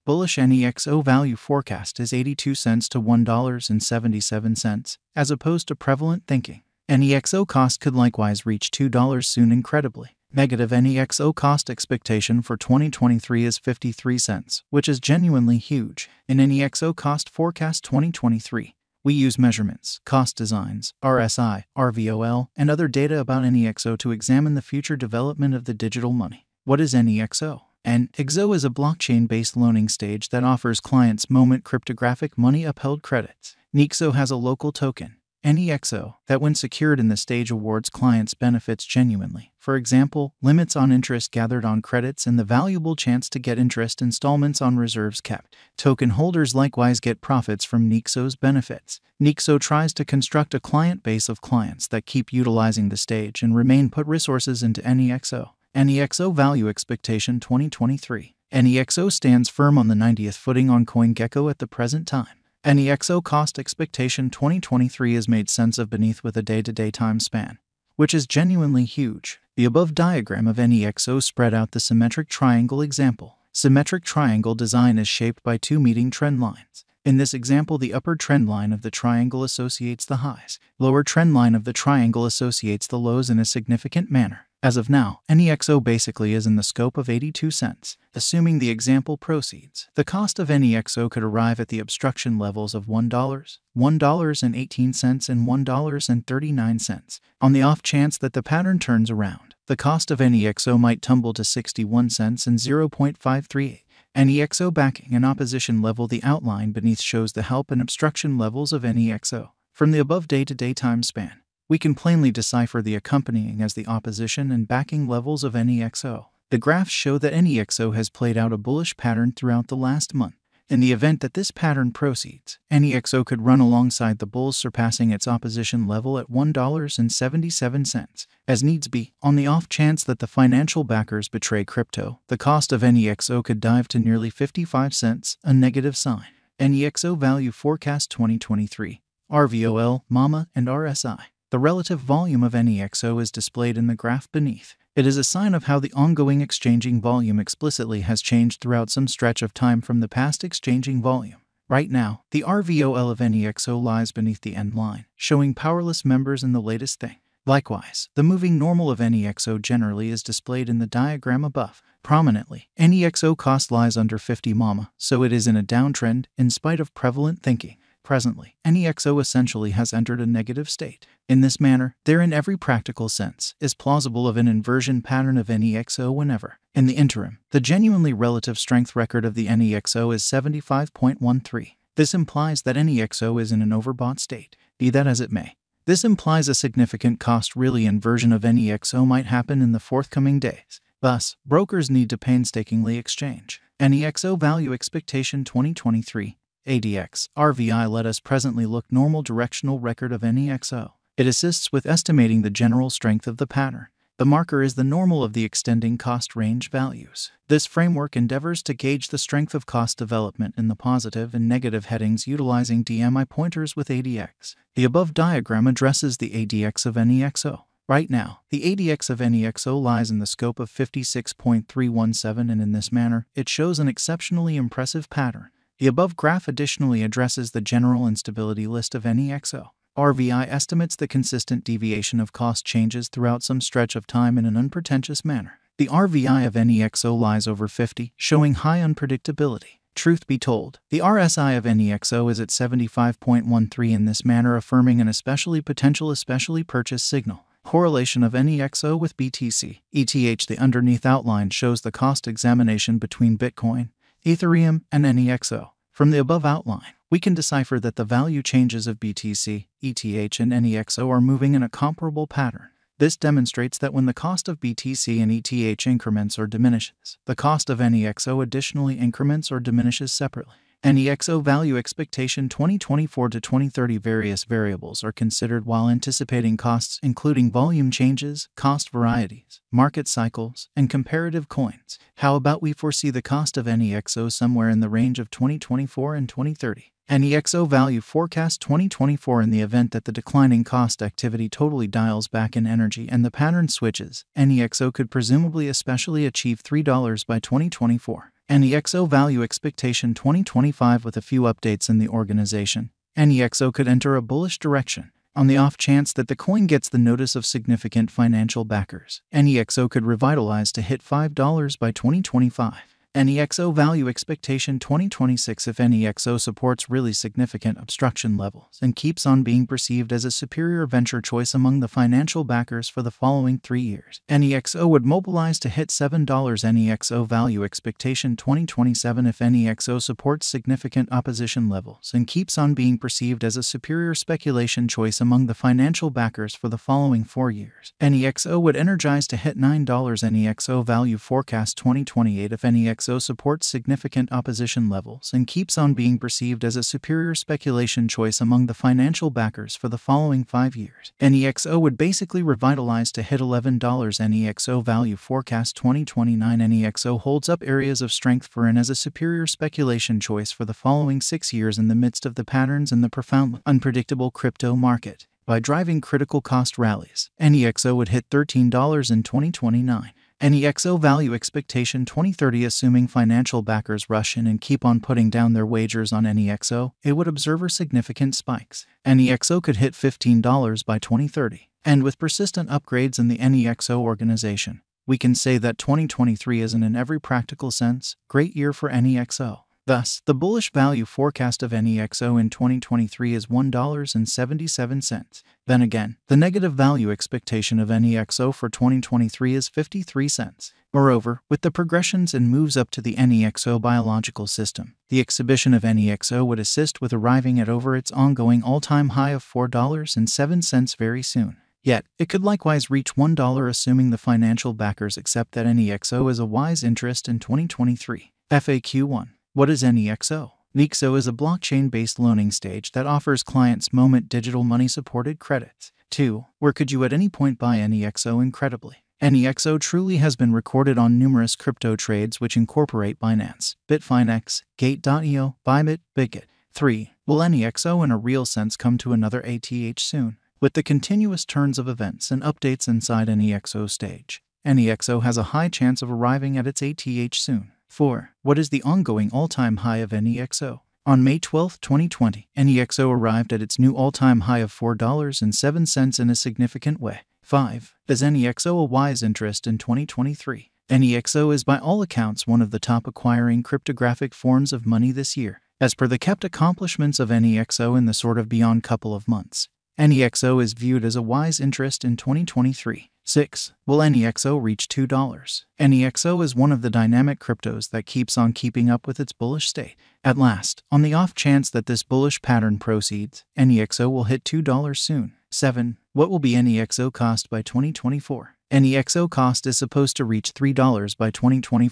Bullish Nexo value forecast is 82 cents to $1.77, as opposed to prevalent thinking. Nexo cost could likewise reach $2 soon incredibly. Negative Nexo cost expectation for 2023 is 53 cents, which is genuinely huge. In Nexo cost forecast 2023, we use measurements, cost designs, RSI, RVOL, and other data about Nexo to examine the future development of the digital money. What is Nexo? Nexo is a blockchain-based loaning stage that offers clients moment cryptographic money-upheld credits. Nexo has a local token, Nexo, that when secured in the stage awards clients benefits genuinely. For example, limits on interest gathered on credits and the valuable chance to get interest installments on reserves kept. Token holders likewise get profits from Nexo's benefits. Nexo tries to construct a client base of clients that keep utilizing the stage and remain put resources into Nexo. Nexo value expectation 2023. Nexo stands firm on the 90th footing on CoinGecko at the present time. Nexo cost expectation 2023 is made sense of beneath with a day-to-day time span, which is genuinely huge. The above diagram of Nexo spread out the symmetric triangle example. Symmetric triangle design is shaped by two meeting trend lines. In this example, the upper trend line of the triangle associates the highs. Lower trend line of the triangle associates the lows in a significant manner. As of now, Nexo basically is in the scope of 82 cents. Assuming the example proceeds, the cost of Nexo could arrive at the obstruction levels of $1, $1.18, and $1.39. On the off chance that the pattern turns around, the cost of Nexo might tumble to 61 cents and 0.538. Nexo backing and opposition level. The outline beneath shows the help and obstruction levels of Nexo. From the above day-to-day time span, we can plainly decipher the accompanying as the opposition and backing levels of Nexo. The graphs show that Nexo has played out a bullish pattern throughout the last month. In the event that this pattern proceeds, Nexo could run alongside the bulls, surpassing its opposition level at $1.77 as needs be. On the off chance that the financial backers betray crypto, the cost of Nexo could dive to nearly 55 cents, a negative sign. Nexo value forecast 2023. RVOL, MAMA, and RSI. The relative volume of Nexo is displayed in the graph beneath. It is a sign of how the ongoing exchanging volume explicitly has changed throughout some stretch of time from the past exchanging volume. Right now, the RVOL of Nexo lies beneath the end line, showing powerless members in the latest thing. Likewise, the moving normal of Nexo generally is displayed in the diagram above. Prominently, Nexo cost lies under 50 MAMA, so it is in a downtrend in spite of prevalent thinking. Presently, Nexo essentially has entered a negative state. In this manner, there in every practical sense is plausible of an inversion pattern of Nexo whenever. In the interim, the genuinely relative strength record of the Nexo is 75.13. This implies that Nexo is in an overbought state. Be that as it may, this implies a significant cost really inversion of Nexo might happen in the forthcoming days. Thus, brokers need to painstakingly exchange. Nexo value expectation 2023. ADX, RVI. Let us presently look normal directional record of Nexo. It assists with estimating the general strength of the pattern. The marker is the normal of the extending cost range values. This framework endeavors to gauge the strength of cost development in the positive and negative headings utilizing DMI pointers with ADX. The above diagram addresses the ADX of Nexo. Right now, the ADX of Nexo lies in the scope of 56.317, and in this manner, it shows an exceptionally impressive pattern. The above graph additionally addresses the general instability list of Nexo. RVI estimates the consistent deviation of cost changes throughout some stretch of time in an unpretentious manner. The RVI of Nexo lies over 50, showing high unpredictability. Truth be told, the RSI of Nexo is at 75.13, in this manner affirming an especially purchase signal. Correlation of Nexo with BTC, ETH. The underneath outline shows the cost examination between Bitcoin, Ethereum, and Nexo. From the above outline, we can decipher that the value changes of BTC, ETH, and Nexo are moving in a comparable pattern. This demonstrates that when the cost of BTC and ETH increments or diminishes, the cost of Nexo additionally increments or diminishes separately. Nexo value expectation 2024 to 2030. Various variables are considered while anticipating costs, including volume changes, cost varieties, market cycles, and comparative coins. How about we foresee the cost of Nexo somewhere in the range of 2024 and 2030? Nexo value forecast 2024. In the event that the declining cost activity totally dials back in energy and the pattern switches, Nexo could presumably especially achieve $3 by 2024. Nexo Value Expectation 2025 with a few updates in the organization. Nexo could enter a bullish direction. On the off chance that the coin gets the notice of significant financial backers, Nexo could revitalize to hit $5 by 2025. Nexo Value Expectation 2026 if Nexo supports really significant obstruction levels and keeps on being perceived as a superior venture choice among the financial backers for the following 3 years, Nexo would mobilize to hit $7. Nexo Value Expectation 2027 if Nexo supports significant opposition levels and keeps on being perceived as a superior speculation choice among the financial backers for the following 4 years, Nexo would energize to hit $9. Nexo Value Forecast 2028 if Nexo supports significant opposition levels and keeps on being perceived as a superior speculation choice among the financial backers for the following 5 years, Nexo would basically revitalize to hit $11. Nexo Value Forecast 2029 Nexo holds up areas of strength for and as a superior speculation choice for the following 6 years in the midst of the patterns in the profoundly unpredictable crypto market. By driving critical cost rallies, Nexo would hit $13 in 2029. Nexo Value Expectation 2030 assuming financial backers rush in and keep on putting down their wagers on Nexo, it would observe significant spikes. Nexo could hit $15 by 2030. And with persistent upgrades in the Nexo organization, we can say that 2023 is in every practical sense great year for Nexo. Thus, the bullish value forecast of Nexo in 2023 is $1.77. Then again, the negative value expectation of Nexo for 2023 is 53 cents. Moreover, with the progressions and moves up to the Nexo biological system, the exhibition of Nexo would assist with arriving at over its ongoing all-time high of $4.07 very soon. Yet, it could likewise reach $1 assuming the financial backers accept that Nexo is a wise interest in 2023. FAQ 1. What is Nexo? Nexo is a blockchain-based loaning stage that offers clients moment digital money-supported credits. 2. Where could you at any point buy Nexo incredibly? Nexo truly has been recorded on numerous crypto trades which incorporate Binance, Bitfinex, Gate.io, Bybit, Bitget. 3. Will Nexo in a real sense come to another ATH soon? With the continuous turns of events and updates inside Nexo stage, Nexo has a high chance of arriving at its ATH soon. 4. What is the ongoing all-time high of Nexo? On May 12, 2020, Nexo arrived at its new all-time high of $4.07 in a significant way. 5. Is Nexo a wise interest in 2023? Nexo is by all accounts one of the top acquiring cryptographic forms of money this year, as per the kept accomplishments of Nexo in the sort of beyond couple of months. Nexo is viewed as a wise interest in 2023. 6. Will Nexo reach $2? Nexo is one of the dynamic cryptos that keeps on keeping up with its bullish state. At last, on the off chance that this bullish pattern proceeds, Nexo will hit $2 soon. 7. What will be Nexo cost by 2024? Nexo cost is supposed to reach $3 by 2024.